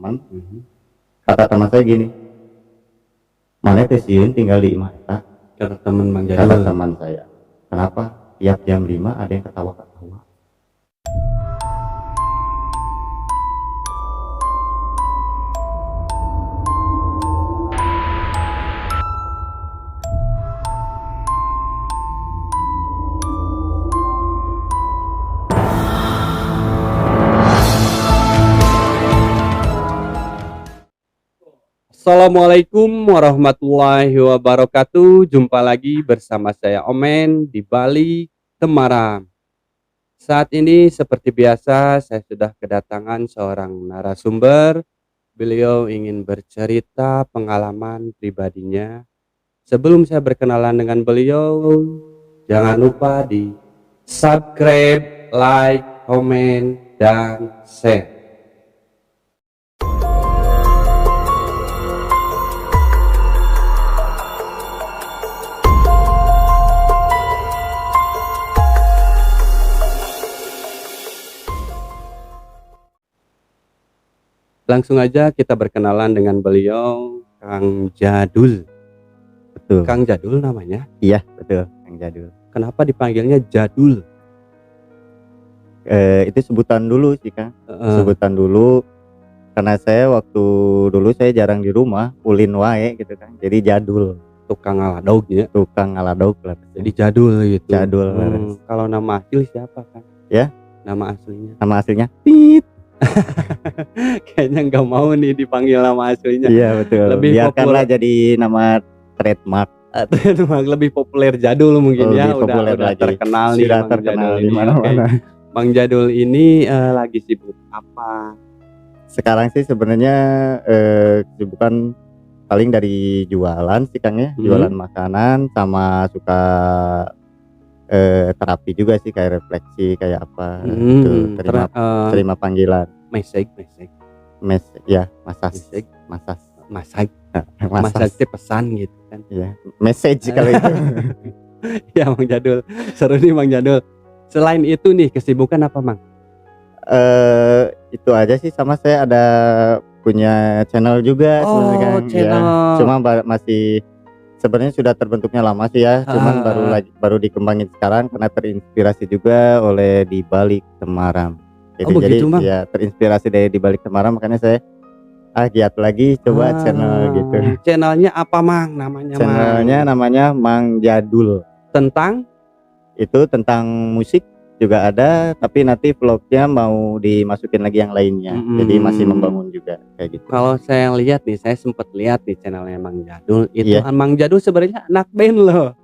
teman. Kata teman saya gini, mana teh sieun tinggal di imah eta. Kata teman Mang Kata Jadul. teman saya, kenapa tiap jam 5 ada yang ketawa-ketawa. Assalamualaikum warahmatullahi wabarakatuh. Jumpa lagi bersama saya Omen di Bali Temaram. Saat ini seperti biasa saya sudah kedatangan seorang narasumber. Beliau ingin bercerita pengalaman pribadinya. Sebelum saya berkenalan dengan beliau, jangan lupa di subscribe, like, komen, dan share. Langsung aja kita berkenalan dengan beliau, Kang Jadul. Betul. Kang Jadul namanya. Iya, betul, Kang Jadul. Kenapa dipanggilnya Jadul? Itu sebutan dulu sih, Kang. Sebutan dulu karena saya waktu dulu saya jarang di rumah, ulin wae gitu kan. Jadi Jadul, Tukang ngaladog ya. tukang ngaladog lah. Jadi Jadul gitu. Jadul. Kalau nama asli siapa kan? Ya? Nama aslinya. Nama aslinya Tit. Kayaknya nggak mau nih dipanggil nama aslinya. Iya, betul. Lebih Biarkanlah jadi nama trademark. Memang lebih populer Jadul mungkin ya. Lebih populer Udah lagi. terkenal nih. Sudah Bang terkenal Jadul di ini. mana-mana. Oke. Bang Jadul ini lagi sibuk apa? Sekarang sih sebenarnya kesibukan paling dari jualan sih, Kang ya. Jualan makanan sama suka terapi juga sih, kayak refleksi kayak apa gitu. Terima panggilan. Masak. Ya, masak. Masak teh pesan gitu kan. Iya, message kalau itu. Ya Bang Jadul, seru nih Bang Jadul. Selain itu nih kesibukan apa Mang? Itu aja sih, sama saya ada punya channel juga sebenarnya kan. Channel. Ya, cuma masih sebenarnya sudah terbentuknya lama sih ya, cuman baru dikembangin sekarang karena terinspirasi juga oleh Di Balik Temaram. Jadi ya terinspirasi dari Di Balik Temaram, makanya saya giat lagi coba channel gitu. Channelnya apa Mang? Namanya namanya Mang Jadul. Tentang musik juga ada, tapi nanti vlognya mau dimasukin lagi yang lainnya. Jadi masih membangun juga kayak gitu. Kalau saya lihat nih, saya sempat lihat di channelnya Mang Jadul itu. Mang Jadul sebenarnya anak band loh.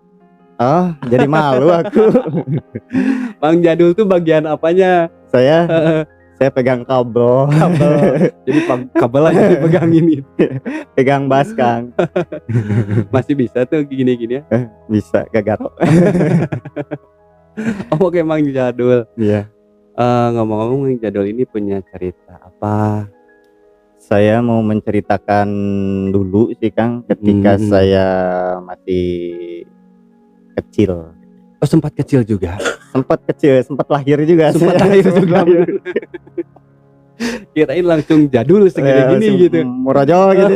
Oh, jadi malu aku. Mang Jadul tuh bagian apanya? Saya pegang kabel. Jadi kabel aja dipegangin. Pegang bass, Kang. Masih bisa tuh gini-gini ya? Bisa, gagaro. Oke Mang Jadul. Iya. Ngomong-ngomong Mang Jadul ini punya cerita apa? Saya mau menceritakan dulu sih, Kang, ketika saya masih kecil. Oh, sempat kecil juga. Sempat lahir juga. Kirain langsung jadul segini-gini gitu. Morojo gitu.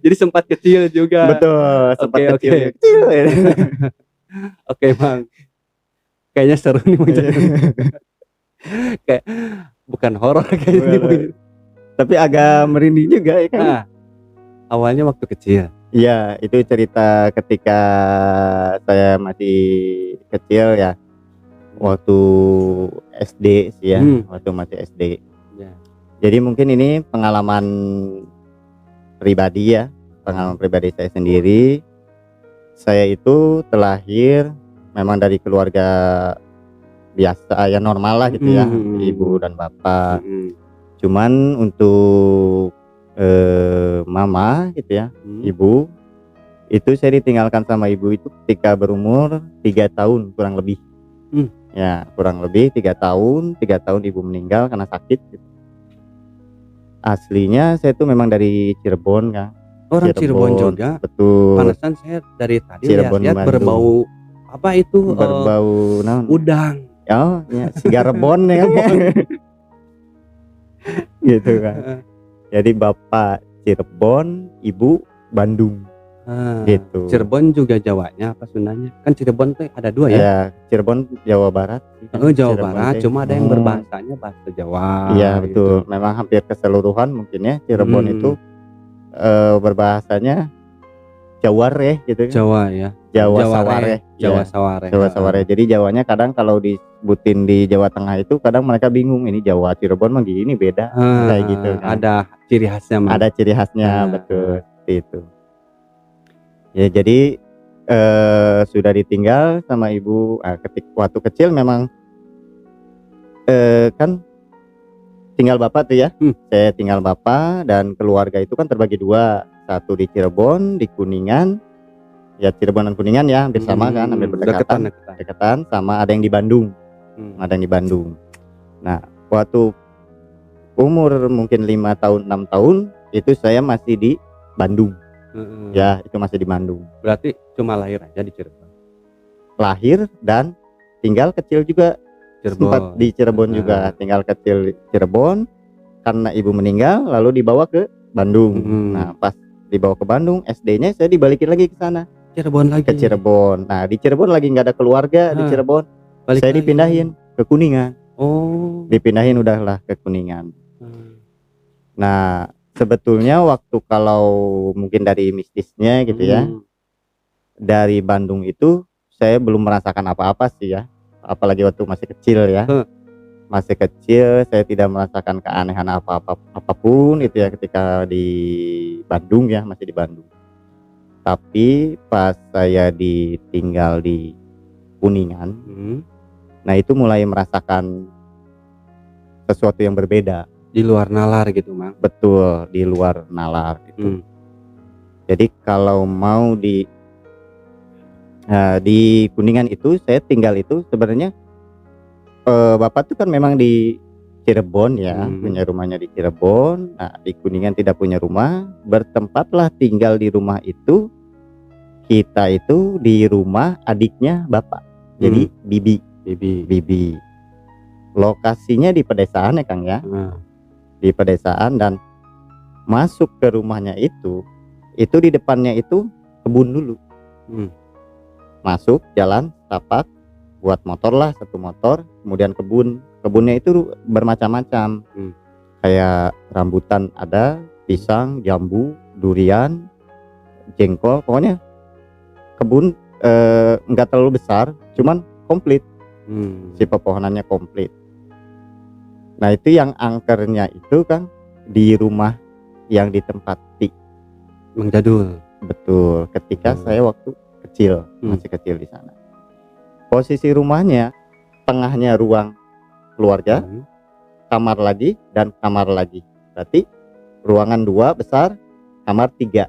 Jadi sempat kecil juga. Betul, sempat kecil. Oke, Bang. Kayaknya seru nih Bang Jadul. Kayak bukan horor kayaknya. Tapi agak merinding juga ya kan. Nah, awalnya waktu kecil. Iya, itu cerita ketika saya masih kecil ya. Waktu SD sih ya, waktu masih SD. Ya. Jadi mungkin ini pengalaman pribadi ya, pengalaman pribadi saya sendiri. Saya itu terlahir memang dari keluarga biasa ya, normal lah gitu ya, ibu dan bapak. Cuman untuk mama gitu ya, ibu itu saya ditinggalkan sama ibu itu ketika berumur 3 tahun kurang lebih. Ya kurang lebih 3 tahun ibu meninggal karena sakit gitu. Aslinya saya tuh memang dari Cirebon, Kang. Orang Cirebon juga. Betul. Panasan saya dari tadi Cirebon, lihat berbau apa itu? Berbau udang. Oh ya, si Garbon ya. Gitu kan. Jadi bapak Cirebon, ibu Bandung gitu. Cirebon juga Jawanya apa Sundanya? Kan Cirebon tuh ada dua ya? Ya, Cirebon Jawa Barat. Jawa Cirebon Barat, teh. cuma ada yang berbahasanya bahasa Jawa. Iya gitu. betul, memang hampir keseluruhan mungkin ya Cirebon itu berbahasanya Jaware gitu kan. Jawa ya. Jawa Saware. Jawa Ya, Saware. Jawa Saware. Jadi Jawanya kadang kalau disebutin di Jawa Tengah itu kadang mereka bingung ini Jawa Cirebon mah gini beda kayak gitu kan. Ada ciri khasnya. Ada ciri khasnya betul seperti itu. Ya jadi sudah ditinggal sama ibu. Waktu kecil memang kan tinggal bapak tuh ya. Saya tinggal bapak dan keluarga itu kan terbagi dua. Satu di Cirebon, di Kuningan. Ya Cirebon dan Kuningan ya hampir sama kan, hampir berdekatan. Dekatan sama ada yang di Bandung. Ada yang di Bandung. Nah, waktu umur mungkin 5 tahun, 6 tahun itu saya masih di Bandung. Ya, itu masih di Bandung. Berarti cuma lahir aja di Cirebon. Lahir dan tinggal kecil juga sempat di Cirebon juga, tinggal kecil di Cirebon karena ibu meninggal lalu dibawa ke Bandung. Nah, pas dibawa ke Bandung, SD-nya saya dibalikin lagi ke sana. Cirebon lagi. Ke Cirebon. Nah, di Cirebon lagi nggak ada keluarga di Cirebon. Saya dipindahin ke Kuningan. Dipindahin udahlah ke Kuningan. Nah, sebetulnya waktu kalau mungkin dari mistisnya gitu ya. Dari Bandung itu saya belum merasakan apa-apa sih ya. Apalagi waktu masih kecil ya. Masih kecil saya tidak merasakan keanehan apapun itu ya ketika di Bandung ya, masih di Bandung. Tapi pas saya ditinggal di Kuningan, nah itu mulai merasakan sesuatu yang berbeda. Di luar nalar gitu, Mang. Betul, di luar nalar gitu. Jadi kalau mau di Kuningan itu saya tinggal itu sebenarnya bapak tuh kan memang di Cirebon ya, punya rumahnya di Cirebon. Nah, di Kuningan tidak punya rumah, bertempatlah tinggal di rumah itu. Kita itu di rumah adiknya bapak. Jadi bibi. Lokasinya di pedesaan ya, Kang ya. Di pedesaan dan masuk ke rumahnya itu di depannya itu kebun dulu. Masuk jalan tapak buat motor lah, satu motor, kemudian kebunnya itu bermacam-macam. Kayak rambutan ada, pisang, jambu, durian, jengkol, pokoknya kebun enggak terlalu besar, cuman komplit. Si pepohonannya komplit. Nah, itu yang angkernya itu kan di rumah yang ditempati Mang Jadul. Betul, ketika saya waktu kecil, masih kecil di sana. Posisi rumahnya tengahnya ruang keluarga, kamar lagi dan kamar lagi. Berarti ruangan 2 besar, kamar 3.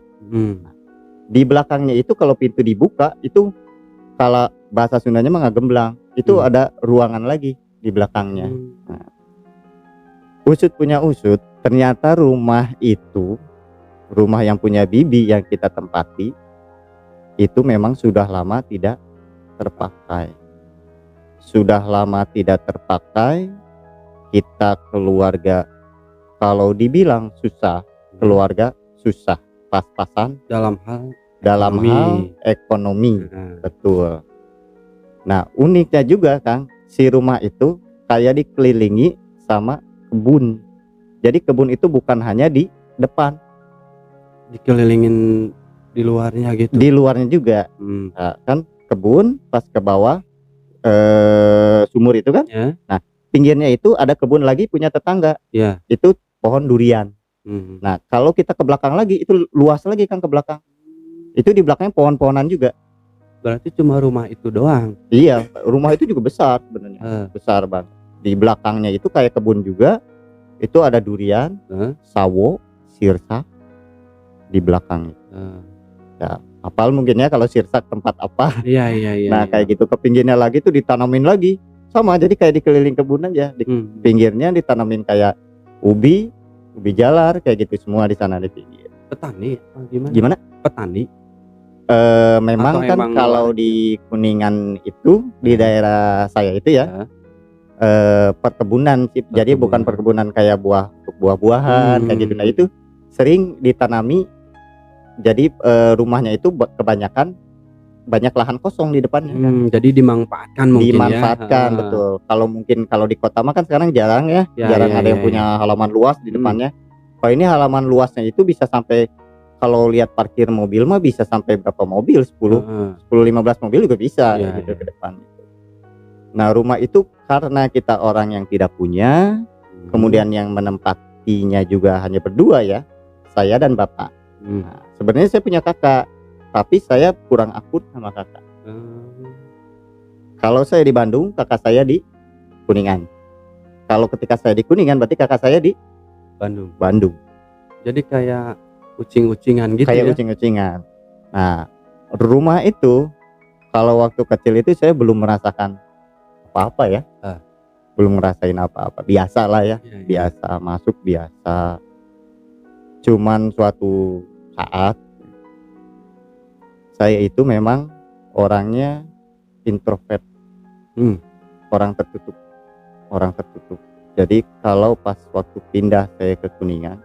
Di belakangnya itu kalau pintu dibuka itu kalau bahasa Sundanya mah gemblang, itu ada ruangan lagi di belakangnya. Nah, usut punya usut, ternyata rumah itu, rumah yang punya bibi yang kita tempati itu memang sudah lama tidak terpakai. Sudah lama tidak terpakai. Kita keluarga kalau dibilang susah, keluarga susah pas-pasan dalam hal ekonomi. Betul. Nah, uniknya juga Kang, si rumah itu kayak dikelilingi sama kebun. Jadi kebun itu bukan hanya di depan, dikelilingin di luarnya gitu. Di luarnya juga. Nah, kan kebun pas ke bawah sumur itu kan. Nah, pinggirnya itu ada kebun lagi punya tetangga. Itu pohon durian. Nah, kalau kita ke belakang lagi itu luas lagi kan ke belakang. Itu di belakangnya pohon-pohonan juga. Berarti cuma rumah itu doang. Iya, rumah itu juga besar sebenarnya. Besar banget. Di belakangnya itu kayak kebun juga. Itu ada durian, sawo, sirsak di belakangnya. Ya, apal mungkin ya kalau sirsak tempat apa. Iya. Nah, kayak gitu ke pinggirnya lagi tuh ditanamin lagi. Sama, jadi kayak dikeliling kebun aja. Di pinggirnya ditanamin kayak ubi jalar kayak gitu semua di sana di pinggir. Petani gimana? Gimana? Petani. Memang kan kalau di Kuningan itu di daerah saya itu ya. Perkebunan sih. Jadi bukan perkebunan kayak buah-buahan kayak gitu. Nah, itu sering ditanami. Jadi rumahnya itu kebanyakan banyak lahan kosong di depannya kan. Jadi dimanfaatkan mungkin Dimanfaatkan, ya. betul. Kalau mungkin kalau di kota mah kan sekarang jarang ya, jarang ada yang punya halaman luas di depannya. Kalau ini halaman luasnya itu bisa sampai, kalau lihat parkir mobil mah bisa sampai berapa mobil, 10-15 mobil juga bisa gitu ke depan. Nah, rumah itu karena kita orang yang tidak punya, kemudian yang menempatinya juga hanya berdua ya, saya dan bapak. Nah, sebenarnya saya punya kakak, tapi saya kurang akur sama kakak. Kalau saya di Bandung, kakak saya di Kuningan. Kalau ketika saya di Kuningan, berarti kakak saya di Bandung. Jadi kayak ucing-ucingan gitu kayak ya. ucing-ucingan. Nah, rumah itu kalau waktu kecil itu saya belum merasakan apa-apa ya. Belum ngerasain apa-apa. Biasa lah ya. Biasa masuk, biasa. Cuman suatu saat saya itu memang orangnya introvert. Orang tertutup. Jadi kalau pas waktu pindah saya ke Kuningan,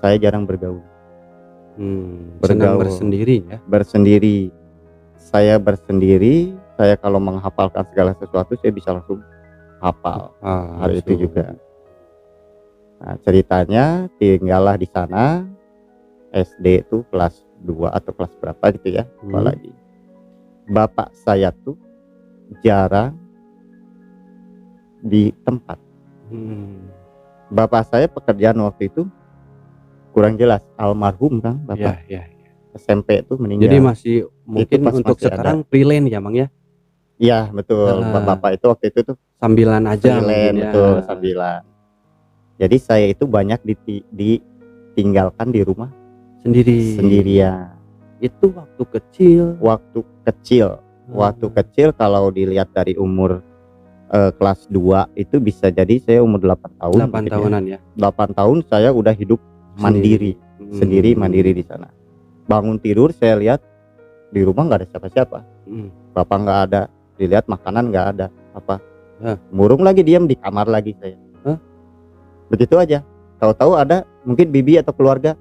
saya jarang bergaul. Senang bersendiri ya. Bersendiri. Saya bersendiri. Saya kalau menghafalkan segala sesuatu saya bisa langsung hafal. Hari itu juga. Nah, ceritanya tinggallah di sana. SD itu kelas 2 atau kelas berapa gitu ya. Apalagi bapak saya tuh jarang di tempat. Bapak saya pekerjaan waktu itu kurang jelas, almarhum kan bapak. SMP itu meninggal. Jadi masih mungkin untuk sekarang freelance ya Bang ya. Iya betul. Bapak itu waktu itu tuh sambilan aja mungkin ya. Betul, sambilan. Jadi saya itu banyak ditinggalkan di rumah sendirian. Itu waktu kecil. Waktu kecil kalau dilihat dari umur kelas 2 itu bisa jadi saya umur 8 tahun. 8 tahunan ya. 8 tahun saya udah hidup mandiri. Sendiri mandiri di sana. Bangun tidur saya lihat di rumah nggak ada siapa-siapa. Bapak nggak ada, dilihat makanan nggak ada, apa murung lagi, diam di kamar lagi saya. Begitu aja. Tahu-tahu ada mungkin bibi atau keluarga,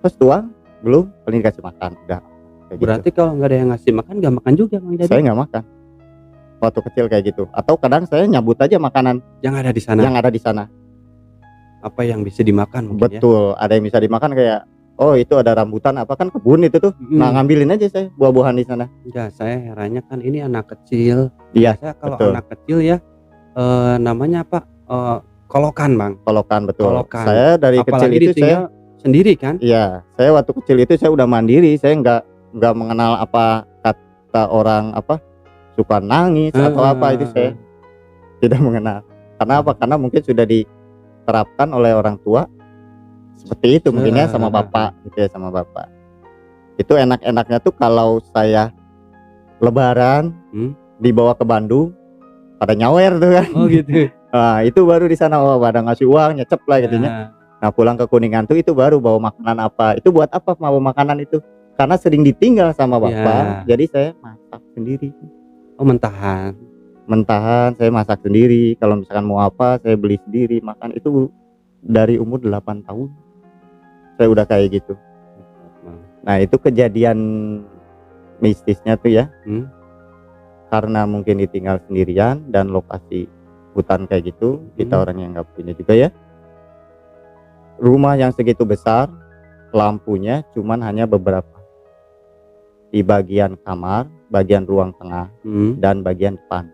terus tuang belum, paling dikasih makan udah. Berarti gitu. Kalau nggak ada yang ngasih makan nggak makan juga Bang jadi. Saya nggak makan waktu kecil kayak gitu. Atau kadang saya nyabut aja makanan yang ada di sana. Apa yang bisa dimakan mungkin. Betul, ada yang bisa dimakan kayak itu ada rambutan apa kan kebun itu tuh. Nah, ngambilin aja saya buah-buahan di sana. Ya, saya herannya kan ini anak kecil. Iya, kalau anak kecil ya namanya apa? Kolokan Bang. Kolokan, betul. Kolokan. Saya dari kecil itu saya sendiri kan? Iya, saya waktu kecil itu saya udah mandiri. Saya nggak mengenal apa kata orang apa suka nangis atau apa, itu saya tidak mengenal. Karena apa? Karena mungkin sudah diterapkan oleh orang tua seperti itu mungkin ya, sama bapak gitu ya, sama bapak. Itu enak-enaknya tuh kalau saya lebaran dibawa ke Bandung pada nyawer tuh kan. Oh gitu. Nah, itu baru di sana pada ngasih uang, nyecep lah gitu ya. Nah, pulang ke Kuningan tuh itu baru bawa makanan apa. Itu buat apa bawa makanan itu? Karena sering ditinggal sama bapak, jadi saya masak sendiri. Oh, mentahan saya masak sendiri. Kalau misalkan mau apa saya beli sendiri makan. Itu dari umur 8 tahun saya udah kayak gitu. Nah, itu kejadian mistisnya tuh ya. Karena mungkin ditinggal sendirian dan lokasi hutan kayak gitu, kita orang yang nggak punya juga ya. Rumah yang segitu besar, lampunya cuman hanya beberapa. Di bagian kamar, bagian ruang tengah, dan bagian depan.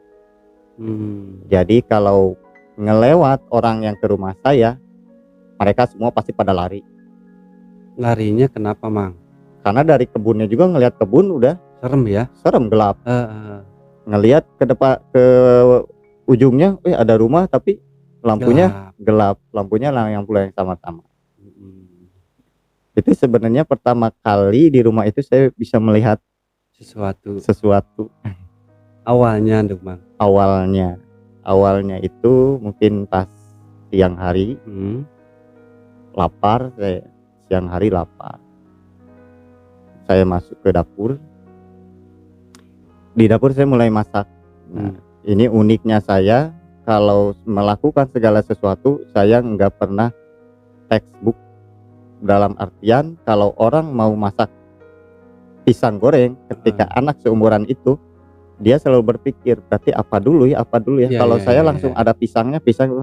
Jadi kalau ngelewat orang yang ke rumah saya, mereka semua pasti pada lari. Larinya kenapa Mang? Karena dari kebunnya juga ngelihat kebun udah serem ya. Serem, gelap. Ngelihat ke depan, ke ujungnya ada rumah tapi lampunya gelap. Lampunya lampu yang sama-sama. Itu sebenarnya pertama kali di rumah itu saya bisa melihat sesuatu. Awalnya tuh Bang. Awalnya itu mungkin pas siang hari. Lapar saya. Siang hari lapar. Saya masuk ke dapur. Di dapur saya mulai masak. Nah, ini uniknya saya, kalau melakukan segala sesuatu saya nggak pernah textbook, dalam artian kalau orang mau masak pisang goreng ketika anak seumuran itu, dia selalu berpikir berarti apa dulu ya Iya, kalau iya, saya iya, langsung iya. ada pisang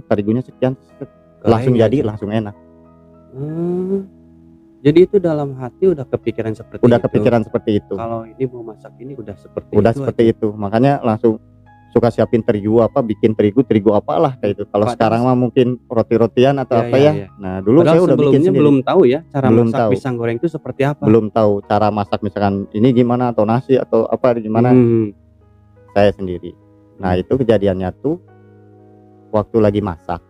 terigunya sekian, langsung Goreng jadi aja. langsung enak. Jadi itu dalam hati udah kepikiran seperti Udah itu. kepikiran seperti itu. Kalau ini mau masak ini udah seperti Udah itu seperti aja. itu. Makanya langsung suka siapin terigu bikin terigu apalah kayak itu. Kalau Padahal sekarang mah mungkin roti-rotian atau Iya, apa iya, ya. iya. Nah, dulu Padahal saya udah bikin sebelumnya sendiri. belum tahu ya cara Belum masak tahu. pisang goreng itu seperti apa. Belum tahu cara masak misalkan ini gimana atau nasi atau apa gimana. Saya sendiri. Nah, itu kejadiannya tuh waktu lagi masak.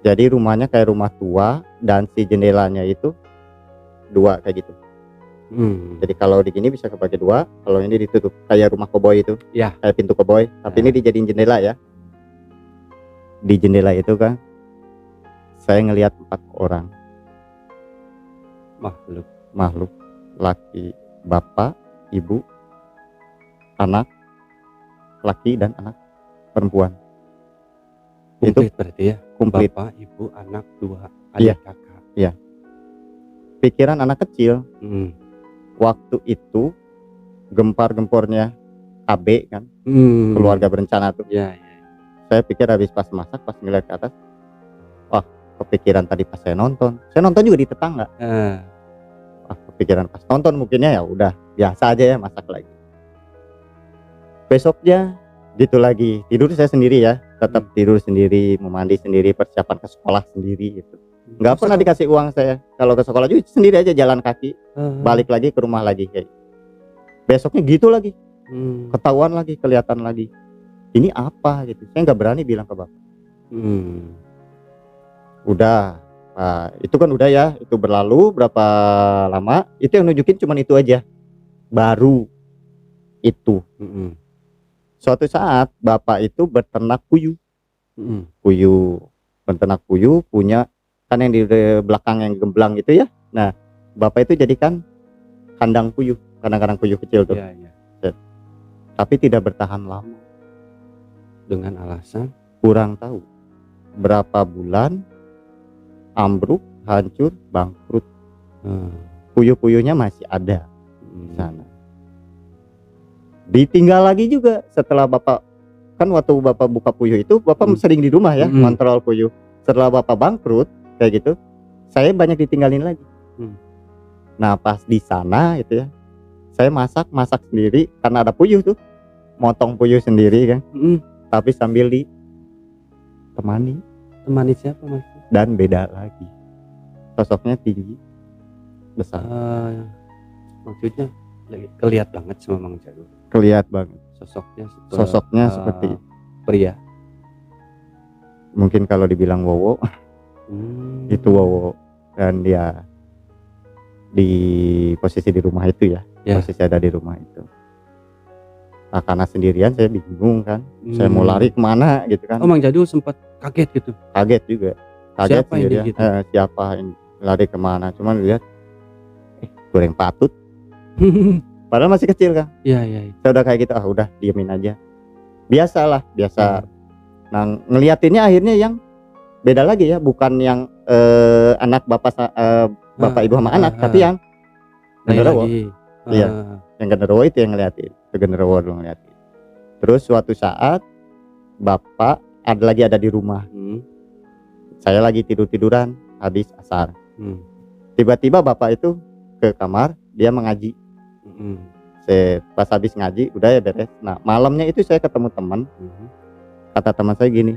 Jadi rumahnya kayak rumah tua dan si jendelanya itu 2 kayak gitu. Jadi kalau di gini bisa kebagi 2, kalau ini ditutup kayak rumah koboi itu. Ya. Kayak pintu koboi, tapi ini dijadiin jendela ya. Di jendela itu kan saya ngelihat 4 orang makhluk laki, bapak, ibu, anak laki dan anak perempuan. Komplit berarti ya. Komplit. Bapak, ibu, anak 2, adik, kakak. Iya. Pikiran anak kecil. Waktu itu gempar-gempornya AB kan, keluarga berencana tuh. Iya. Saya pikir habis pas masak, pas ngeliat ke atas, wah kepikiran tadi pas saya nonton juga di tetangga. Wah, kepikiran pas nonton mungkinnya ya udah biasa aja ya masak lagi. Besoknya gitu lagi, tidur saya sendiri ya, tetap tidur sendiri, mau mandi sendiri, persiapan ke sekolah sendiri gitu. Nggak pernah dikasih uang saya. Kalau ke sekolah juga sendiri aja jalan kaki, balik lagi ke rumah lagi kayak. Besoknya gitu lagi, ketahuan lagi, kelihatan lagi. Ini apa gitu? Saya nggak berani bilang ke bapak. Udah, itu kan udah ya, itu berlalu berapa lama? Itu yang nunjukin cuman itu aja, baru itu. Suatu saat bapak itu beternak puyuh, beternak puyuh punya kan yang di belakang yang gemblang gitu ya. Nah, bapak itu jadikan kandang puyuh, kandang puyuh kecil tuh. Iya. Tapi tidak bertahan lama. Dengan alasan kurang tahu. Berapa bulan ambruk, hancur, bangkrut. Puyuh-puyuhnya masih ada di sana. Ditinggal lagi juga setelah bapak, kan waktu bapak buka puyuh itu bapak sering di rumah ya, kontrol puyuh. Setelah bapak bangkrut kayak gitu, saya banyak ditinggalin lagi. Nah pas di sana itu ya, saya masak sendiri karena ada puyuh tuh, motong puyuh sendiri kan, tapi sambil ditemani. Temani siapa mas? Dan beda lagi, sosoknya tinggi, besar. Maksudnya kelihat banget sama Mang Jadul. Kelihat banget sosoknya seperti pria. Mungkin kalau dibilang Wowo, itu Wowo. Dan dia di posisi di rumah itu ya, posisi ada di rumah itu. Nah, karena sendirian saya bingung kan, saya mau lari kemana gitu kan. Oh Mang Jadul sempat kaget gitu? Kaget juga, kaget siapa sendirian. Ini gitu? Siapa ini lari kemana? Cuman lihat, goreng patut. Padahal masih kecil kan. Iya. Saya udah kayak gitu, udah diemin aja. Biasa. Nah ngeliatinnya akhirnya yang beda lagi ya, bukan yang anak bapak ibu sama anak, tapi yang genderuwo. Iya, yang genderuwo itu yang ngeliatin. Genderuwo dulu ngeliatin. Terus suatu saat bapak ada di rumah. Saya lagi tiduran habis asar. Tiba-tiba bapak itu ke kamar, dia mengaji. Pas habis ngaji udah ya beres. Nah malamnya itu saya ketemu teman. Kata teman saya gini,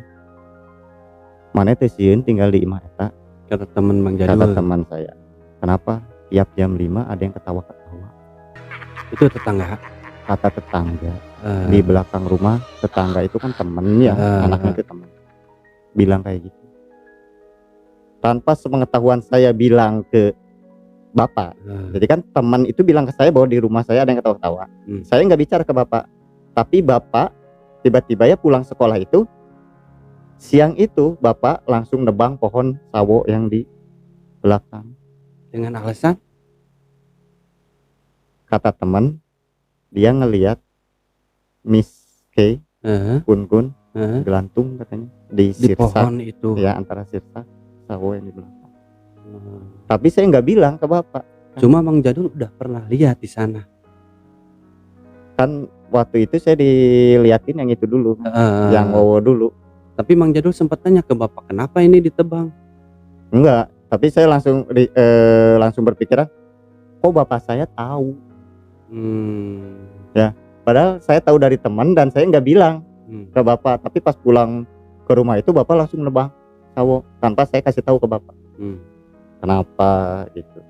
mana teh sieun tinggal di imah eta? Kata teman Mang Jadul. Kata teman saya, kenapa tiap jam 5 ada yang ketawa-ketawa? Itu tetangga? Kata tetangga. Di belakang rumah tetangga itu kan temen ya, anaknya itu temen. Bilang kayak gitu. Tanpa sepengetahuan saya bilang ke bapak. Jadi kan teman itu bilang ke saya bahwa di rumah saya ada yang ketawa-ketawa. Saya nggak bicara ke bapak, tapi bapak tiba-tiba ya pulang sekolah itu, siang itu bapak langsung nebang pohon sawo yang di belakang. Dengan alasan? Kata teman, dia ngelihat Miss K, Kun gelantung katanya di sirsa, pohon itu. Ya antara sirsa sawo yang di belakang. Tapi saya nggak bilang ke bapak. Cuma Mang Jadul udah pernah lihat di sana. Kan waktu itu saya diliatin yang itu dulu, yang wowo dulu. Tapi Mang Jadul sempat tanya ke bapak, kenapa ini ditebang? Enggak, tapi saya langsung berpikiran, kok bapak saya tahu. Ya, padahal saya tahu dari teman dan saya nggak bilang ke bapak. Tapi pas pulang ke rumah itu bapak langsung nebang sawo tanpa saya kasih tahu ke bapak. Kenapa gitu.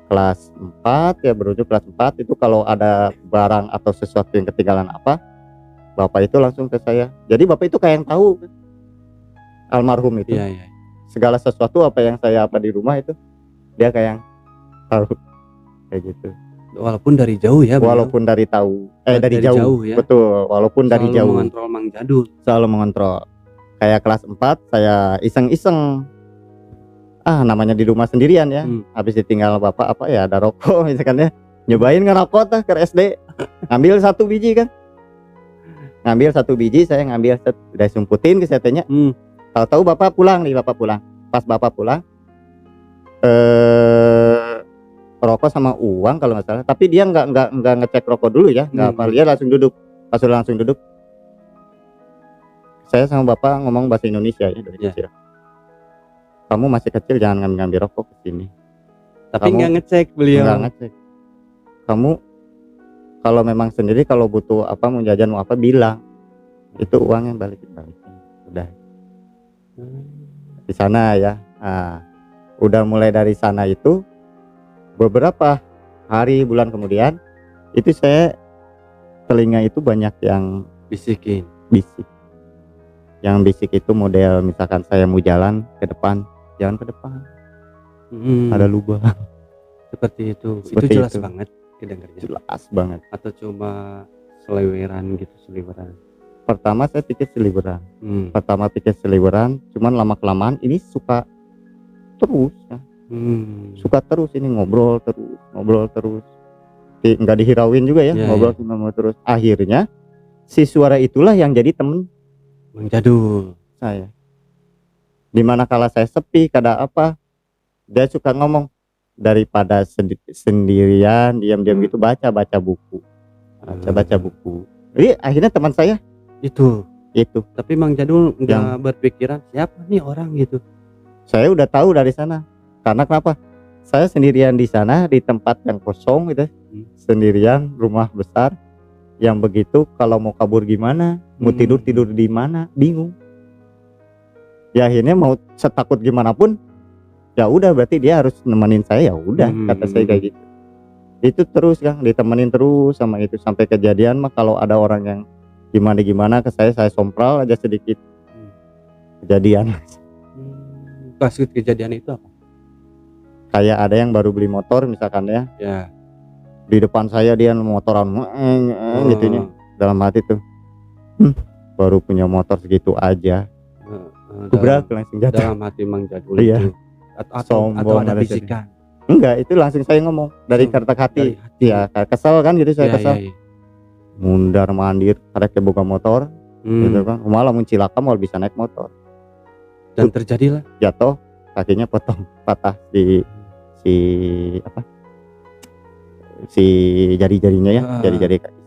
Kelas 4 ya, berujung kelas 4 itu kalau ada barang atau sesuatu yang ketinggalan apa, bapak itu langsung ke saya. Jadi bapak itu kayak yang tahu, almarhum itu. Iya. Segala sesuatu apa yang saya apa di rumah itu dia kayak yang tahu kayak gitu. Walaupun dari jauh ya. Walaupun dari tahu dari jauh ya. Betul, walaupun selalu dari jauh. Mengontrol Mang Jadul. Selalu mengontrol. Kayak kelas 4 saya iseng-iseng. Namanya di rumah sendirian ya. Habis ditinggal bapak apa ya, ada rokok misalkan ya. Nyobain ngerokok ke SD. Ngambil 1 biji kan. Ngambil 1 biji, saya ngambil udah sumputin ke setenya. Tahu-tahu bapak pulang. Pas bapak pulang rokok sama uang kalau nggak salah. Tapi dia nggak ngecek rokok dulu ya. Nggak apa, dia langsung duduk. Pas udah langsung duduk, saya sama bapak ngomong bahasa Indonesia ya dari kecil. Kamu masih kecil, jangan ngambil rokok ke sini. Tapi nggak ngecek beliau. Nggak ngecek. Kamu kalau memang sendiri, kalau butuh apa, mau jajan mau apa, bilang. Itu uangnya balikin. Udah. Di sana ya. Udah mulai dari sana itu beberapa hari bulan kemudian itu saya telinga itu banyak yang bisik. Yang bisik itu model misalkan saya mau jalan ke depan, jalan ke depan. Ada lubang. Seperti itu. Itu jelas banget kedengarnya. Jelas banget. Atau cuma seliweran gitu, seliweran. Pertama saya pikir seliweran. Cuman lama kelamaan ini suka terus ya. Suka terus ini ngobrol terus. Nggak dihirauin juga ya, ngobrol terus. Akhirnya si suara itulah yang jadi temen Mang Jadul saya. Dimana kala saya sepi, kada apa, dia suka ngomong, daripada sendirian diam-diam gitu, baca buku. Jadi akhirnya teman saya itu. Tapi Mang Jadul nggak berpikiran siapa nih orang gitu. Saya udah tahu dari sana. Karena kenapa? Saya sendirian di sana, di tempat yang kosong gitu. Sendirian, rumah besar. Yang begitu kalau mau kabur gimana, mau tidur di mana, bingung. Ya akhirnya mau setakut gimana pun, ya udah berarti dia harus nemenin saya, ya udah, kata saya kayak gitu. Itu terus kan, ditemenin terus sama itu sampai kejadian mah kalau ada orang yang gimana ke saya sompral aja sedikit. Kejadian. Pas kejadian itu apa? Kayak ada yang baru beli motor misalkan ya. Di depan saya dia motoran gitunya. Dalam hati tuh, baru punya motor segitu aja. Gebrak langsung jatuh. Dalam hati Mang Jadul itu. Atau ada bisikan. Enggak, itu langsung saya ngomong dari kertak hati. Ya kesel kan gitu, saya kesel. Mundar mandir karek boga motor gitu kan. Malah mencilaka mau bisa naik motor. Dan terjadilah jatuh, kakinya patah di si jari-jarinya ya, jari-jari kaki.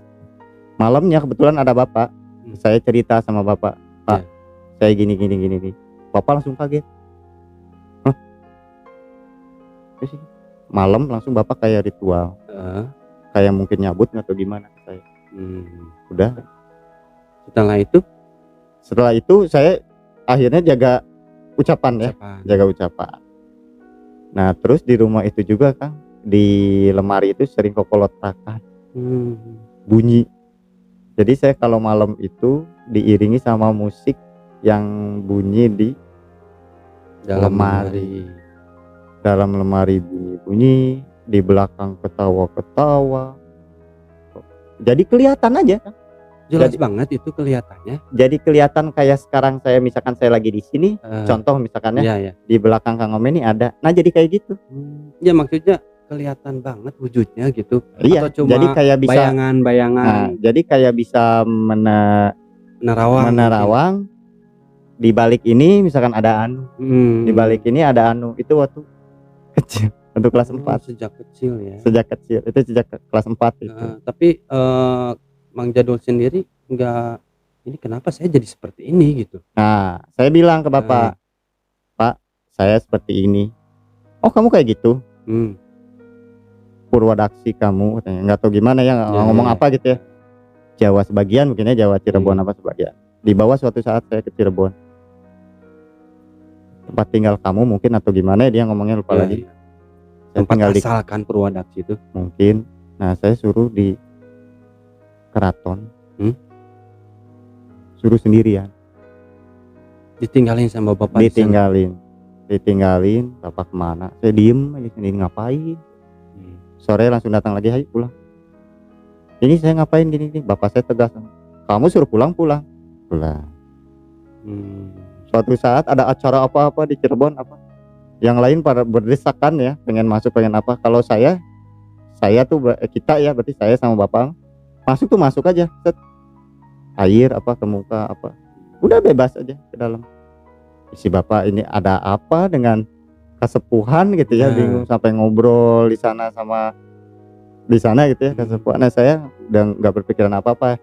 Malamnya kebetulan ada bapak. Saya cerita sama bapak, Pak, saya gini. Bapak langsung kaget. Malam langsung bapak kayak ritual. Kayak mungkin nyabut atau gimana saya. Udah. Setelah itu saya akhirnya jaga ucapan. Jaga ucapan. Nah terus di rumah itu juga kan, di lemari itu sering kokolotakan, bunyi. Jadi saya kalau malam itu diiringi sama musik yang bunyi di dalam lemari bunyi, di belakang ketawa. Jadi kelihatan aja kan. Jelas banget itu kelihatannya. Jadi kelihatan kayak sekarang saya misalkan saya lagi di sini, contoh misalkan di belakang Kang Ome ini ada. Nah jadi kayak gitu. Ya maksudnya kelihatan banget wujudnya gitu. Iya. Atau cuma jadi kayak bisa bayangan. Nah, jadi kayak bisa menerawang di balik ini misalkan ada anu, di balik ini ada anu, itu waktu kecil untuk kelas 4. Sejak kecil ya. Sejak kecil, itu sejak kelas 4 itu. Tapi Mang Jadul sendiri enggak, ini kenapa saya jadi seperti ini gitu. Nah, saya bilang ke bapak, Pak, saya seperti ini. Oh, kamu kayak gitu? Purwadaksi kamu, katanya. Nggak tahu gimana ya, ngomong apa gitu ya. Jawa sebagian, mungkin ya Jawa Cirebon apa sebagian. Dibawa suatu saat saya ke Cirebon. Tempat tinggal kamu mungkin atau gimana ya, dia ngomongnya lupa lagi. Tempat tinggal asalkan Purwadaksi itu. Mungkin. Nah, saya suruh di keraton. Suruh sendirian. Ditinggalin sama bapak? Ditinggalin. Bapak kemana? Saya diem aja sendiri, ngapain? Sore langsung datang lagi, ayo pulang. Ini saya ngapain gini. Bapak saya tegas, kamu suruh pulang. Suatu saat ada acara apa-apa di Cirebon apa, yang lain pada berdesakan ya, pengen masuk, pengen apa. Kalau saya tuh kita ya, berarti saya sama bapak masuk aja, set. Air apa ke muka apa, udah bebas aja ke dalam. Si bapak ini ada apa dengan kesepuhan gitu ya, bingung, sampai ngobrol di sana gitu ya kesepuhan. Nah, saya udah nggak berpikiran apa-apa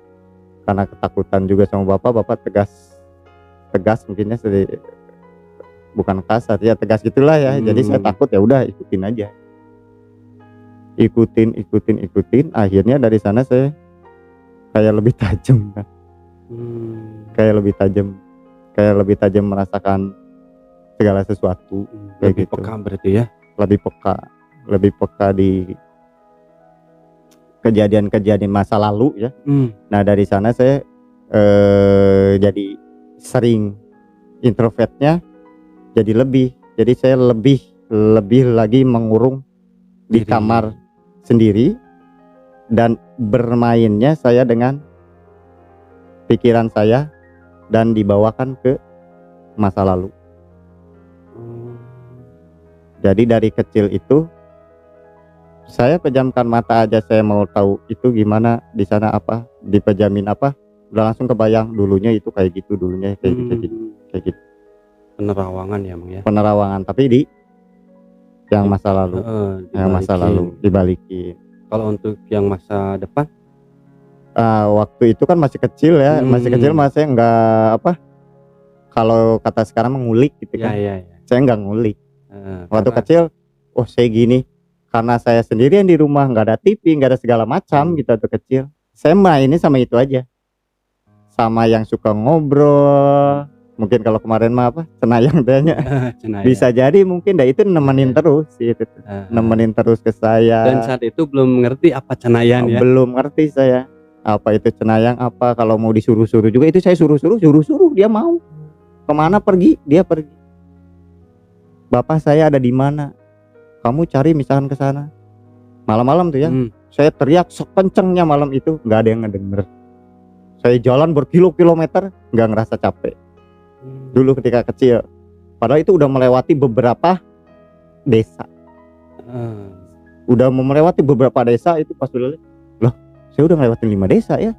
karena ketakutan juga sama bapak tegas mungkinnya, bukan kasar ya, tegas gitulah ya. Jadi saya takut, ya udah ikutin aja, ikutin. Akhirnya dari sana saya kayak lebih tajam kan, kayak lebih tajam merasakan segala sesuatu, lebih gitu. Peka berarti ya, lebih peka di kejadian masa lalu ya. Nah, dari sana saya jadi sering introvertnya jadi saya lebih lagi mengurung di kamar sendiri, dan bermainnya saya dengan pikiran saya dan dibawakan ke masa lalu. Jadi dari kecil itu saya pejamkan mata aja, saya mau tahu itu gimana di sana, apa dipejamin apa, udah langsung kebayang dulunya itu kayak gitu, kayak gitu. Penerawangan ya, Mang ya. Penerawangan, tapi di yang masa lalu, dibalikin. Kalau untuk yang masa depan, waktu itu kan masih kecil ya, masih enggak apa, kalau kata sekarang mengulik gitu kan. Saya enggak ngulik. Waktu kecil, oh saya gini, karena saya sendirian di rumah, nggak ada TV, nggak ada segala macam gitu. Waktu kecil saya mainnya sama itu aja, sama yang suka ngobrol. Mungkin kalau kemarin mah apa, cenayang tanya. Bisa jadi mungkin itu nemenin terus gitu. Nemenin terus ke saya. Dan saat itu belum ngerti apa cenayang ya. Belum ngerti saya apa itu cenayang apa. Kalau mau disuruh-suruh juga, itu saya suruh-suruh, dia mau. Kemana pergi, dia pergi. Bapak saya ada di mana, kamu cari misalkan ke sana. Malam-malam tuh ya, saya teriak sekencengnya malam itu, nggak ada yang ngedenger. Saya jalan berkilo-kilometer, nggak ngerasa capek. Dulu ketika kecil, padahal itu udah melewati beberapa desa. Udah melewati beberapa desa itu, pas dulu loh, saya udah melewati 5 desa ya.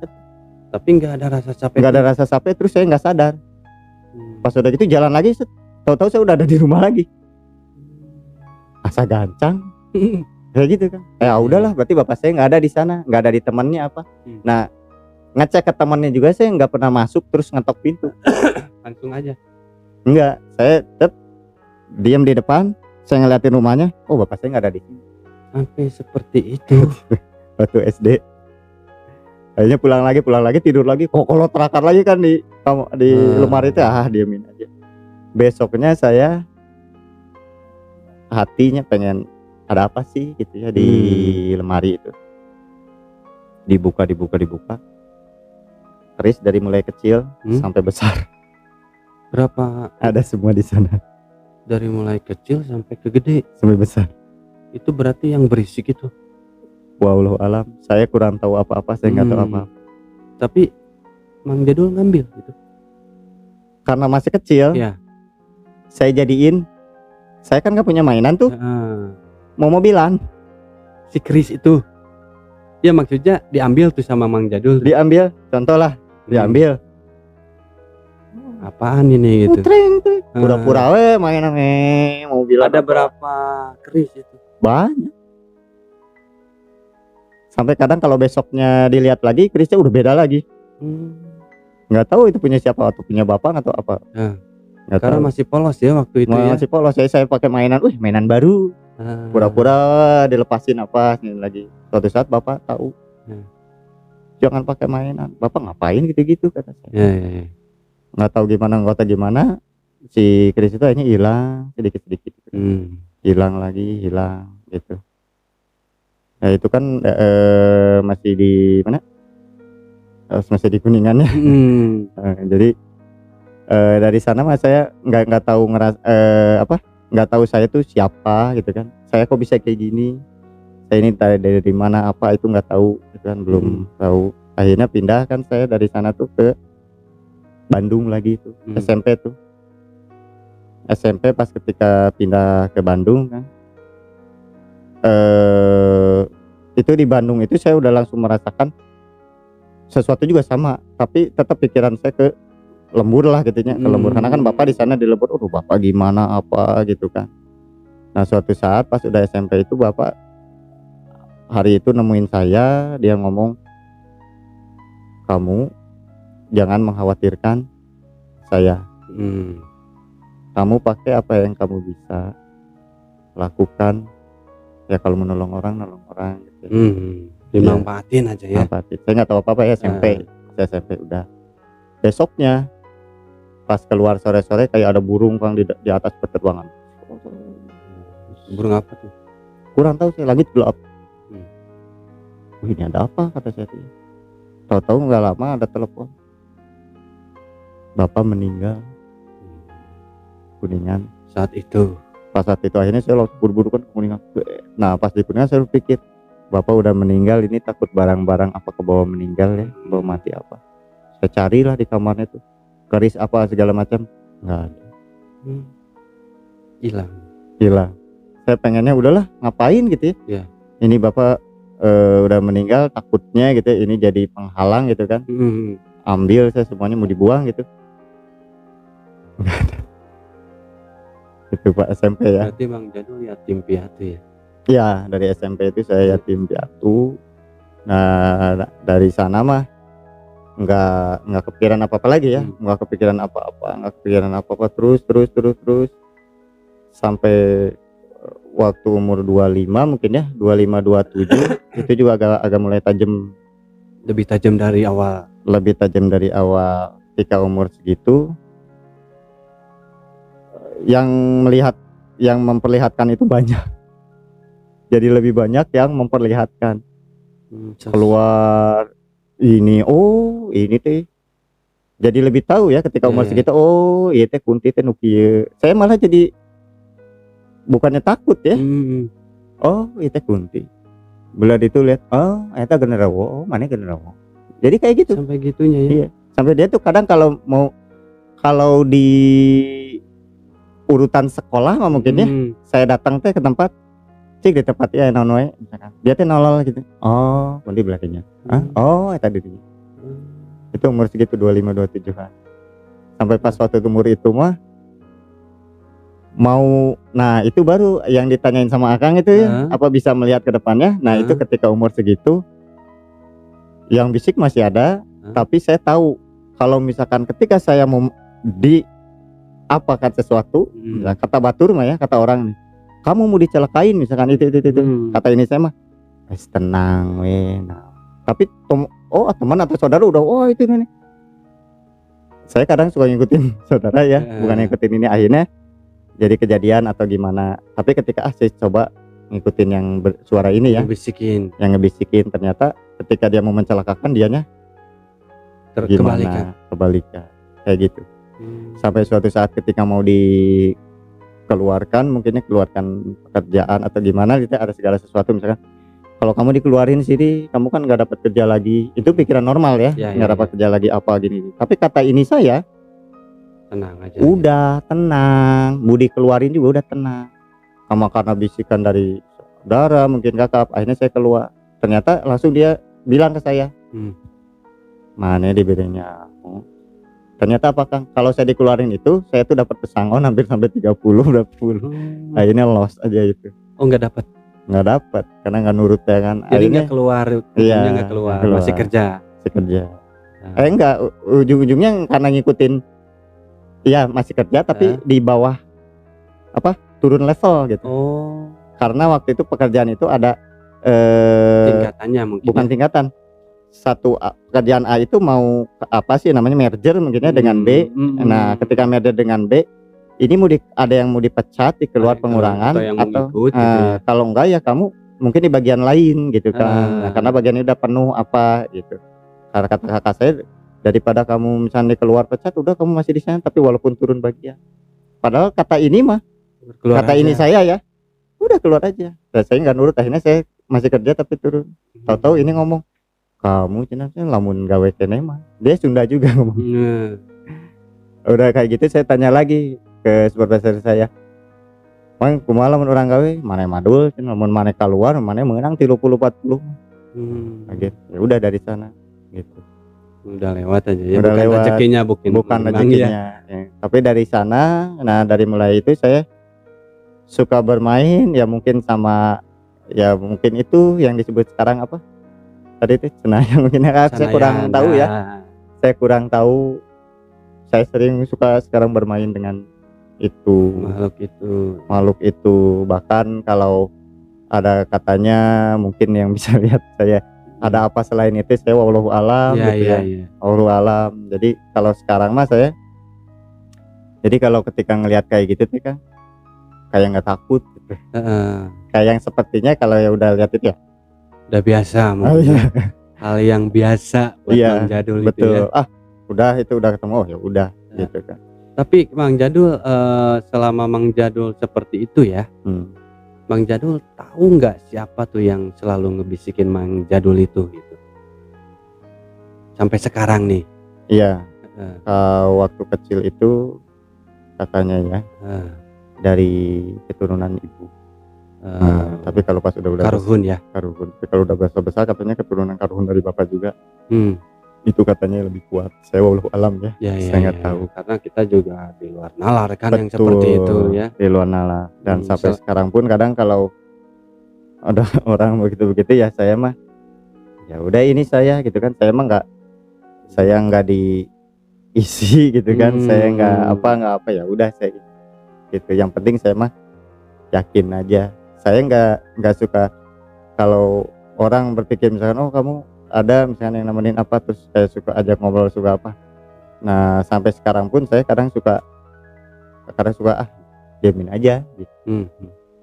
Tapi nggak ada rasa capek. Nggak ada rasa capek, terus saya nggak sadar. Pas udah gitu jalan lagi, tahu-tahu saya udah ada di rumah lagi. Asa gancang. Kayak gitu kan. Ya udahlah, berarti bapak saya nggak ada di sana, nggak ada di temannya apa. Nah, ngecek ke temannya juga saya nggak pernah masuk terus ngetok pintu. Langsung aja. Enggak, saya tetap diam di depan, saya ngeliatin rumahnya. Oh, bapak saya nggak ada di sini. Sampai seperti itu. Waktu SD. Akhirnya pulang lagi, tidur lagi. Kok kalau terakar lagi kan di lemari itu, diamin aja. Besoknya saya hatinya pengen ada apa sih gitu ya di lemari itu. Dibuka. Keris dari mulai kecil sampai besar. Berapa? Ada semua di sana. Dari mulai kecil sampai ke gede, sampai besar. Itu berarti yang berisik itu. Wallahu alam, saya kurang tahu apa-apa, saya nggak tahu apa-apa. Tapi Mang Jadul ngambil gitu. Karena masih kecil. Ya. Saya kan nggak punya mainan tuh. Mau mobilan. Si keris itu. Ya maksudnya diambil tuh sama Mang Jadul. Diambil, contoh lah, diambil. apaan ini gitu. Pura-pura we mainan mau bilang Ada apa. berapa keris itu? Banyak. Sampai kadang kalau besoknya dilihat lagi kerisnya udah beda lagi. Nggak tahu itu punya siapa, atau punya bapak atau apa. Nggak Karena tahu. masih polos ya waktu itu ya. Masih polos. Saya pakai mainan, mainan baru. Pura-pura dilepasin apa ini lagi. Suatu saat bapak tahu. Jangan pakai mainan. Bapak ngapain gitu-gitu kata saya. Ya. Nggak tahu gimana si keris itu akhirnya hilang sedikit-sedikit. Hilang lagi gitu. Nah itu kan masih di mana? Masih di Kuningan ya. Jadi dari sana mas saya nggak tahu nggak tahu saya tuh siapa gitu kan. Saya kok bisa kayak gini. Saya ini dari mana apa itu nggak tahu gitu kan, belum tahu. Akhirnya pindah kan saya dari sana tuh ke Bandung lagi tuh. SMP tuh. SMP pas ketika pindah ke Bandung kan. Itu di Bandung itu saya udah langsung merasakan sesuatu juga sama, tapi tetap pikiran saya ke lembur lah gitunya, ke lembur karena kan bapak di sana di lembur. Bapak gimana apa gitu kan. Nah suatu saat pas udah SMP itu bapak hari itu nemuin saya, dia ngomong, kamu jangan mengkhawatirkan saya. Kamu pakai apa yang kamu bisa lakukan. Ya kalau menolong orang gitu. Dimanfaatin aja ya. Manfaatin. Saya nggak tahu apa-apa ya SMP. Saya SMP udah. Besoknya pas keluar sore-sore kayak ada burung kan di atas peterbangan. Burung apa tuh? Kurang tahu saya, langit gelap. Ini ada apa kata saya. Tahu-tahu nggak lama ada telepon. Bapak meninggal. Kuningan. Saat itu akhirnya saya langsung buru-buru kan ke Kuningan. Nah pas di Kuningan saya berpikir, bapak udah meninggal, ini takut barang-barang apa kebawa meninggal ya, bawa mati apa. Saya carilah di kamarnya tuh keris apa segala macam, nggak ada. Hilang. Saya pengennya udahlah ngapain gitu ya. Ini bapak udah meninggal, takutnya gitu ya, ini jadi penghalang gitu kan. Ambil saya semuanya mau dibuang gitu. Nggak ada. Itu Pak SMP ya. Berarti Bang Jadul yatim piatu ya? Iya, dari SMP itu saya yatim piatu. Nah dari sana mah nggak kepikiran apa-apa lagi ya. Nggak kepikiran apa-apa, terus sampai waktu umur 25 mungkin ya, 25 27 itu juga agak mulai tajam. Lebih tajam dari awal. Ketika umur segitu yang memperlihatkan itu banyak. Jadi lebih banyak yang memperlihatkan. Keluar ini teh. Jadi lebih tahu ya ketika umur segitu, iya teh kunti teh nu kieu. Saya malah jadi bukannya takut ya. Iya teh kunti. Belah itu lihat, eta genderuwo, mana genderuwo. Jadi kayak gitu. Sampai gitunya ya. Iya. Sampai dia tuh kadang kalau di urutan sekolah mungkin ya, saya datang teh ke tempat cik di tempat ya nonoe misalkan. Dia teh nolol gitu. Nanti belakangnya. Eta dirinya. Itu umur segitu 25 27-an. Sampai pas waktu umur itu mah itu baru yang ditanyain sama Akang itu ya, apa bisa melihat ke depannya. Nah, itu ketika umur segitu yang bisik masih ada, tapi saya tahu kalau misalkan ketika saya mau apakan sesuatu, kata batur mah ya, kata orang nih, kamu mau dicelakain misalkan itu. Kata ini saya mah tenang we. Nah, tapi teman atau saudara udah itu nih. Saya kadang suka ngikutin saudara ya, bukan ngikutin ini, akhirnya jadi kejadian atau gimana. Tapi ketika saya coba ngikutin yang suara ini ya, yang ngebisikin, ternyata ketika dia mau mencelakakan dianya kebalikan kayak gitu. Sampai suatu saat ketika mau dikeluarkan, mungkinnya keluarkan pekerjaan atau gimana gitu, ada segala sesuatu misalkan, kalau kamu dikeluarin sini kamu kan nggak dapat kerja lagi. Itu pikiran normal ya, nggak dapat kerja lagi apa gini. Tapi kata ini saya tenang aja. Udah tenang, mau dikeluarin juga udah tenang. Sama karena bisikan dari saudara, mungkin kakak, akhirnya saya keluar. Ternyata langsung dia bilang ke saya, mana di bedanya, Ternyata apa Kang, kalau saya dikeluarin itu saya tuh dapat pesangon hampir sampai 30 berapa puluh. Akhirnya loss aja itu. Oh nggak dapat Karena nggak nurut ya kan. jadi Akhirnya nggak keluar, iya, ujungnya nggak keluar, nggak keluar. masih kerja. Nah, Enggak, ujung-ujungnya karena ngikutin, iya masih kerja tapi di bawah turun level gitu. oh Karena waktu itu pekerjaan itu ada tingkatannya mungkin bukan ya? tingkatan. Satu pekerjaan A itu mau apa sih namanya merger mungkinnya dengan B. Nah, ketika merger dengan B, ini ada yang mau dipecat, dikeluar pengurangan atau yang mau ngikut gitu ya? kalau enggak ya kamu mungkin di bagian lain gitu kan. Nah, karena bagian ini udah penuh apa gitu. Karena kata kakak saya, daripada kamu misalnya keluar pecat, udah kamu masih di sana tapi walaupun turun bagian. Padahal kata ini mah, Keluar kata aja. ini saya ya, udah keluar aja. Dan saya nggak nurut, akhirnya saya masih kerja tapi turun. Tahu-tahu ini ngomong, kamu cenah lamun gawe kene mah. Dia Sunda juga ngomong. Udah kayak gitu saya tanya lagi ke supervisor saya, Mang kumaha lamun urang gawe maneh madul cenah, lamun maneh keluar maneh menang 30-40. Kaget. Ya udah dari sana gitu. Udah lewat aja ya, Udah bukan lewat. rezekinya Bukan rezekinya ya. Tapi dari sana, nah dari mulai itu saya suka bermain ya, mungkin sama ya mungkin itu yang disebut sekarang apa tadi itu Senayan mungkin ya. Saya kurang tahu ya, saya kurang tahu. Saya sering suka sekarang bermain dengan itu makhluk itu. Bahkan kalau ada katanya mungkin yang bisa lihat saya ada apa selain itu, saya wallahu alam gitu ya. Wallahu alam. Jadi kalau sekarang mah saya, jadi kalau ketika ngelihat kayak gitu tuh kan kayak nggak takut gitu. Kayak yang sepertinya kalau ya udah lihat itu ya udah biasa mungkin. Hal yang biasa buat Mang Jadul betul. itu ya. Udah itu udah ketemu, oh ya udah gitu kan. Tapi Mang Jadul, selama Mang Jadul seperti itu ya, Mang Jadul tahu nggak siapa tuh yang selalu ngebisikin Mang Jadul itu gitu? Sampai sekarang nih. Iya. Waktu kecil itu katanya ya dari keturunan ibu. Tapi kalau pas udah Karuhun ya. Karuhun. Tapi kalau udah besar katanya keturunan Karuhun dari bapak juga. Itu katanya lebih kuat. Saya wallahu alam ya. Saya nggak tahu. Karena kita juga di luar nalar kan. Betul, yang seperti itu ya. Di luar nalar. Dan sampai sekarang pun kadang kalau ada orang begitu-begitu ya saya mah ya udah ini saya gitu kan. Saya nggak diisi gitu kan. Saya nggak apa ya udah saya gitu. Yang penting saya mah yakin aja. Saya nggak suka kalau orang berpikir misalkan oh kamu ada misalnya yang nemenin apa, terus saya suka ajak ngobrol suka apa. Nah sampai sekarang pun saya kadang suka diamin aja gitu.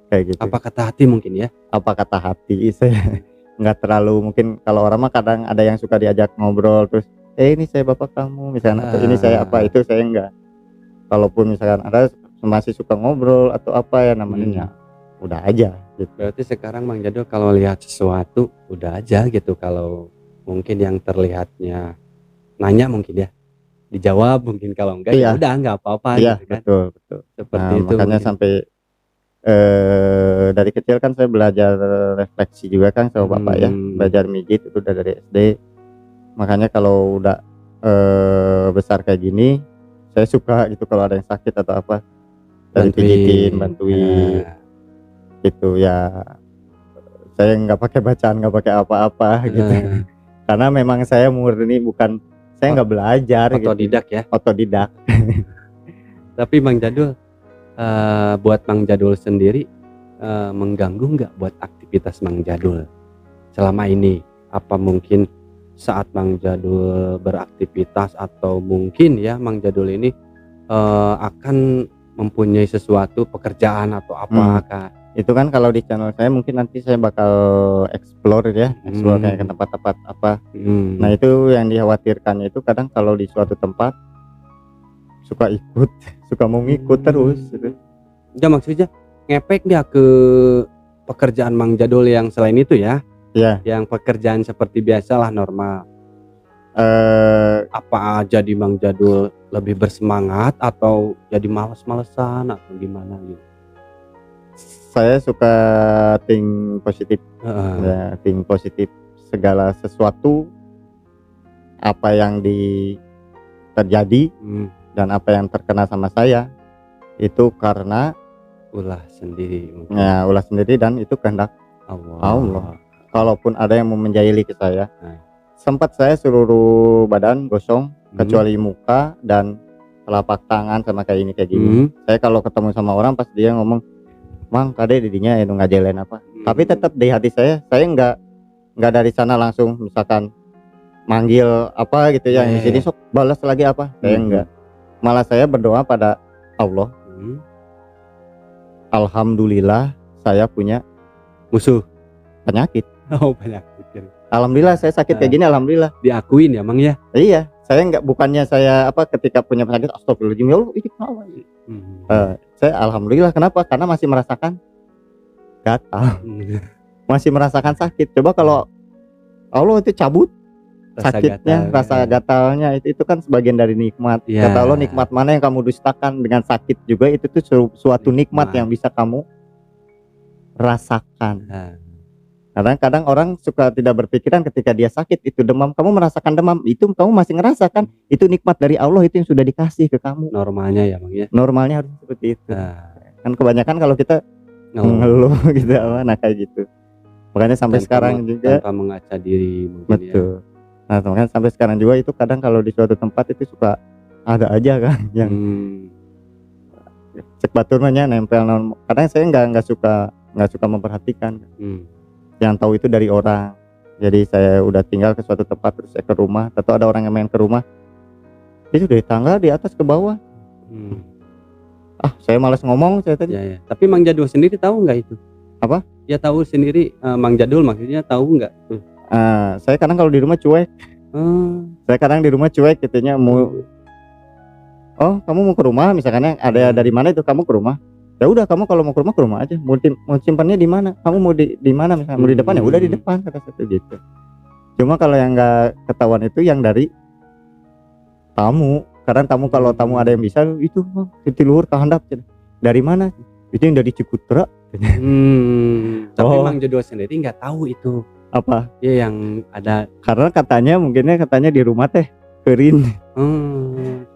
Kayak gitu. Apa kata hati mungkin ya? Apa kata hati, saya nggak terlalu, mungkin kalau orang mah kadang ada yang suka diajak ngobrol terus ini saya bapak kamu misalnya atau ini saya apa, itu saya enggak. Kalaupun misalkan ada masih suka ngobrol atau apa ya namanya udah aja gitu. Berarti sekarang Mang Jadul kalau lihat sesuatu udah aja gitu. Kalau mungkin yang terlihatnya nanya mungkin ya dijawab, mungkin kalau enggak ya udah enggak apa-apa gitu kan. Betul. Seperti itu makanya mungkin. Sampai dari kecil kan saya belajar refleksi juga kan sama bapak ya, belajar mijit itu udah dari SD. Makanya kalau udah besar kayak gini saya suka gitu kalau ada yang sakit atau apa dari pijitin, bantuin gitu ya. Saya nggak pakai bacaan, nggak pakai apa-apa gitu. Karena memang saya murni bukan, saya nggak belajar otodidak gitu. Ya otodidak. Tapi Mang Jadul, buat Mang Jadul sendiri mengganggu nggak buat aktivitas Mang Jadul selama ini? Apa mungkin saat Mang Jadul beraktivitas atau mungkin ya Mang Jadul ini akan mempunyai sesuatu pekerjaan atau apakah? Itu kan kalau di channel saya mungkin nanti saya bakal explore ya, explore kayak ke tempat-tempat apa. Nah itu yang dikhawatirkan itu kadang kalau di suatu tempat suka mau ngikut terus gitu. Ya maksudnya ngepek dia ke pekerjaan Mang Jadul yang selain itu ya? Iya. Yang pekerjaan seperti biasalah normal. Apa jadi Mang Jadul lebih bersemangat atau jadi males-malesan atau gimana gitu? Saya suka think positif, ya, think positif. Segala sesuatu apa yang terjadi dan apa yang terkena sama saya itu karena ulah sendiri mungkin. Ya ulah sendiri dan itu kehendak Allah. Kalaupun ada yang mau menjahili ke saya, sempat saya seluruh badan gosong kecuali muka dan telapak tangan sama kayak ini kayak gini. Saya kalau ketemu sama orang pas dia ngomong, "Mang, kade didinya itu ngajelin apa?" Tapi tetap di hati saya nggak dari sana langsung misalkan manggil apa gitu ya, di sini sok balas lagi apa. Saya enggak. Malah saya berdoa pada Allah. Alhamdulillah saya punya musuh penyakit. Oh, penyakit. Alhamdulillah saya sakit kayak gini, alhamdulillah. Diakuin ya, Mang ya? Iya, saya enggak, bukannya saya apa ketika punya penyakit astagfirullahaladzim ya Allah ini kenapa? Saya alhamdulillah, kenapa? Karena masih merasakan gatal. Masih merasakan sakit. Coba kalau Allah itu cabut sakitnya, rasa gatalnya itu kan sebagian dari nikmat. Kata Allah, nikmat mana yang kamu dustakan dengan sakit juga itu tuh suatu nikmat yang bisa kamu rasakan. Kadang-kadang orang suka tidak berpikiran ketika dia sakit itu demam, kamu merasakan demam itu kamu masih ngerasakan itu nikmat dari Allah, itu yang sudah dikasih ke kamu. Normalnya ya, Bang ya. Normalnya harus seperti itu. Kan kebanyakan kalau kita ngeluh gitu apa, nah kayak gitu. Makanya sampai sekarang juga tanpa mengaca diri mungkin. Betul. Nah, makanya sampai sekarang juga itu kadang kalau di suatu tempat itu suka ada aja kan yang cek baturnya nempel. Kadang saya nggak suka memperhatikan. Yang tahu itu dari orang. Jadi saya udah tinggal ke suatu tempat terus saya ke rumah, atau ada orang yang main ke rumah. Itu dari tangga di atas ke bawah. Saya malas ngomong saya tadi. Ya. Tapi Mang Jadul sendiri tahu nggak itu? Apa? Ya tahu sendiri, Mang Jadul maksudnya tahu nggak? Saya kadang kalau di rumah cuek. Saya kadang di rumah cuek gitunya mau. Oh, kamu mau ke rumah misalkan ada dari mana itu kamu ke rumah? Ya udah, kamu kalau mau ke rumah aja. Mau simpannya di mana? Kamu mau di mana misalnya? Mau di depan ya udah di depan, kata saya gitu. Cuma kalau yang nggak ketahuan itu yang dari tamu. Karena tamu, kalau tamu ada yang bisa itu di luhur kehandap. Dari mana? Itu yang dari Cikutra. Tapi Mang Jadul sendiri nggak tahu itu apa? Ya yang ada. Karena katanya di rumah teh kerin.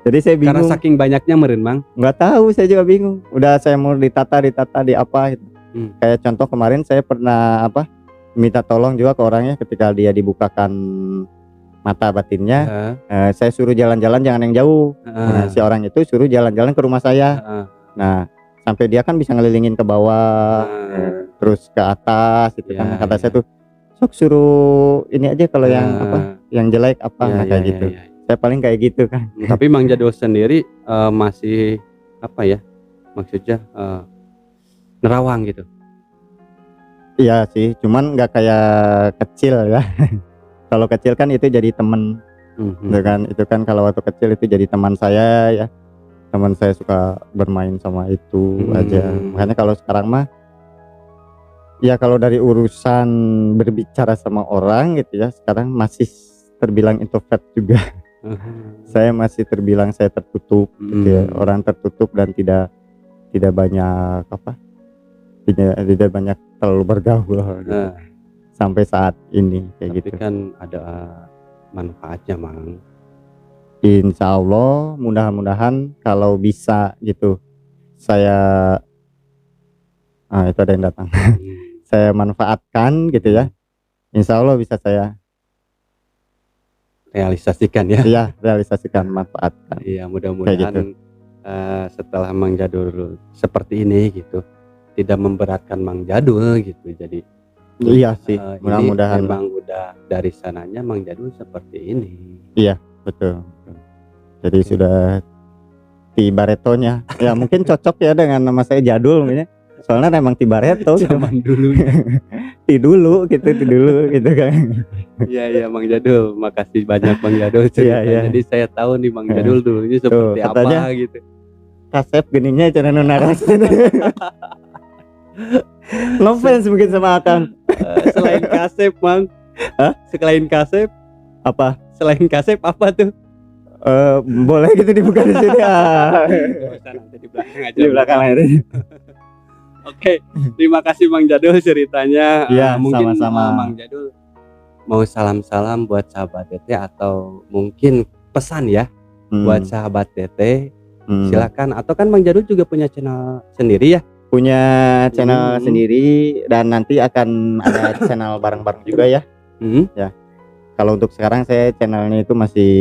Jadi saya bingung. Karena saking banyaknya meren, Mang. Nggak tahu, saya juga bingung. Udah saya mau ditata di apa gitu. Kayak contoh kemarin saya pernah minta tolong juga ke orangnya ketika dia dibukakan mata batinnya. Saya suruh jalan-jalan jangan yang jauh. Nah, si orang itu suruh jalan-jalan ke rumah saya. Nah, sampai dia kan bisa ngelilingin ke bawah, terus ke atas gitu kan. Kata saya tuh, sok suruh ini aja kalau yang jelek kayak gitu. Saya paling kayak gitu kan. Tapi Mang Jadul sendiri masih maksudnya nerawang gitu. Iya sih, cuman nggak kayak kecil ya. Kalau kecil kan itu jadi temen, itu kan kalau waktu kecil itu jadi teman saya ya. Teman saya suka bermain sama itu aja. Makanya kalau sekarang mah, ya kalau dari urusan berbicara sama orang gitu ya, sekarang masih terbilang introvert juga. Saya masih terbilang saya tertutup gitu ya, orang tertutup dan tidak banyak tidak banyak terlalu bergaul gitu. Sampai saat ini kayak gitu. Tapi kan ada manfaatnya, Mang. Insya Allah mudah-mudahan kalau bisa gitu saya itu ada yang datang. Saya manfaatkan gitu ya. Insya Allah bisa saya realisasikan ya. Iya, realisasikan, manfaatkan. Iya, mudah-mudahan gitu. Setelah Mang Jadul seperti ini gitu, tidak memberatkan Mang Jadul gitu. Jadi iya sih, mudah-mudahan memang udah dari sananya Mang Jadul seperti ini. Iya, betul. Jadi sudah Tibaretonya. Ya mungkin cocok ya dengan nama saya Jadul mungkin. Soalnya emang Tibareto zaman dulu. Dulu gitu kan. Iya Mang Jadul, makasih banyak Mang Jadul ceritanya. Iya. Jadi saya tahu nih Mang Jadul dulunya seperti apa gitu. Kasep geningnya cara naras. Ngefans mungkin sama Akang. Selain Kasep, Mang. Selain Kasep apa? Selain Kasep apa tuh? Boleh gitu dibuka di sini. Nanti di belakang aja. Di belakang aja. Oke, terima kasih Mang Jadul ceritanya. Iya, mungkin sama-sama. Mang Jadul mau salam-salam buat sahabat Tete atau mungkin pesan ya buat sahabat Teteh silakan, atau kan Mang Jadul juga punya channel sendiri ya? Punya channel sendiri, dan nanti akan ada channel bareng-bareng juga ya. Ya. Kalau untuk sekarang saya channelnya itu masih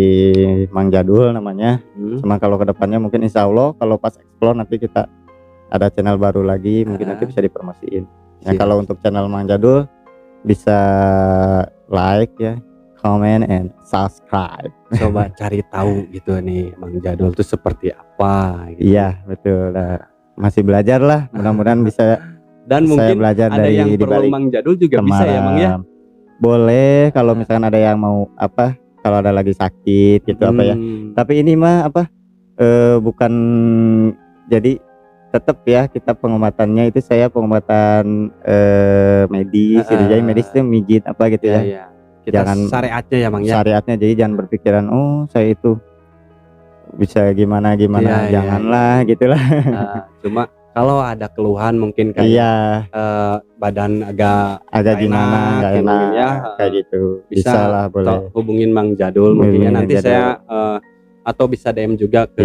Mang Jadul namanya. Cuma kalau kedepannya mungkin insya Allah kalau pas explore nanti kita ada channel baru lagi, mungkin nanti bisa dipromosiin. Ya, kalau untuk channel Mang Jadul bisa like ya, comment and subscribe. Coba cari tahu gitu nih Mang Jadul itu seperti apa gitu. Iya betul. Nah, masih belajar lah, mudah-mudahan bisa. Dan mungkin belajar ada dari yang perlu Mang Jadul juga bisa ya Mang ya. Boleh kalau misalkan ada yang mau apa, kalau ada lagi sakit gitu apa ya. Tapi ini mah apa bukan, jadi tetap ya kita pengobatannya itu saya pengobatan medis gitu. Jadi medis itu mijit apa gitu ya. Iya. Kita jangan syariatnya ya Mang ya. Syariatnya, jadi jangan berpikiran oh saya itu bisa gimana janganlah gitulah. Cuma kalau ada keluhan mungkin kayak badan agak gimana nggak enak ya, kayak gitu bisa lah, boleh hubungin Mang Jadul mungkin ya. Nanti saya atau bisa DM juga ke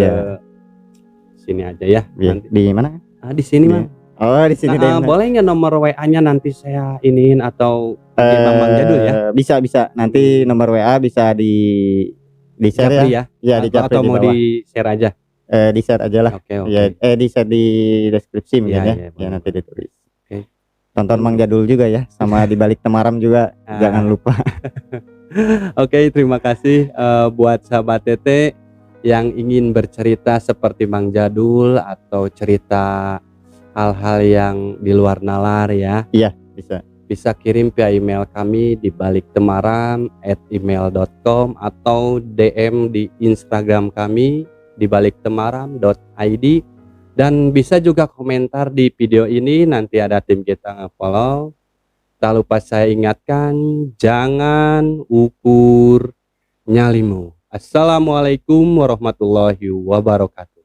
sini aja ya. Nanti. Di mana? Di sini Mang. Oh di sini. Boleh nggak nomor WA-nya nanti saya iniin atau Mang Jadul ya? Bisa nanti nomor WA bisa di share ya. Ya di atau mau di share aja. Di share aja lah. Okay. Ya, di share di deskripsi mungkin ya nanti ditulis. Tonton Mang Jadul juga ya, sama di balik Temaram juga jangan lupa. Oke, terima kasih buat sahabat Teteh yang ingin bercerita seperti Mang Jadul atau cerita hal-hal yang di luar nalar ya. Iya, bisa kirim via email kami di baliktemaram@email.com atau DM di Instagram kami di baliktemaram.id, dan bisa juga komentar di video ini, nanti ada tim kita nge-follow. Tak lupa saya ingatkan, jangan ukur nyalimu. Assalamualaikum warahmatullahi wabarakatuh.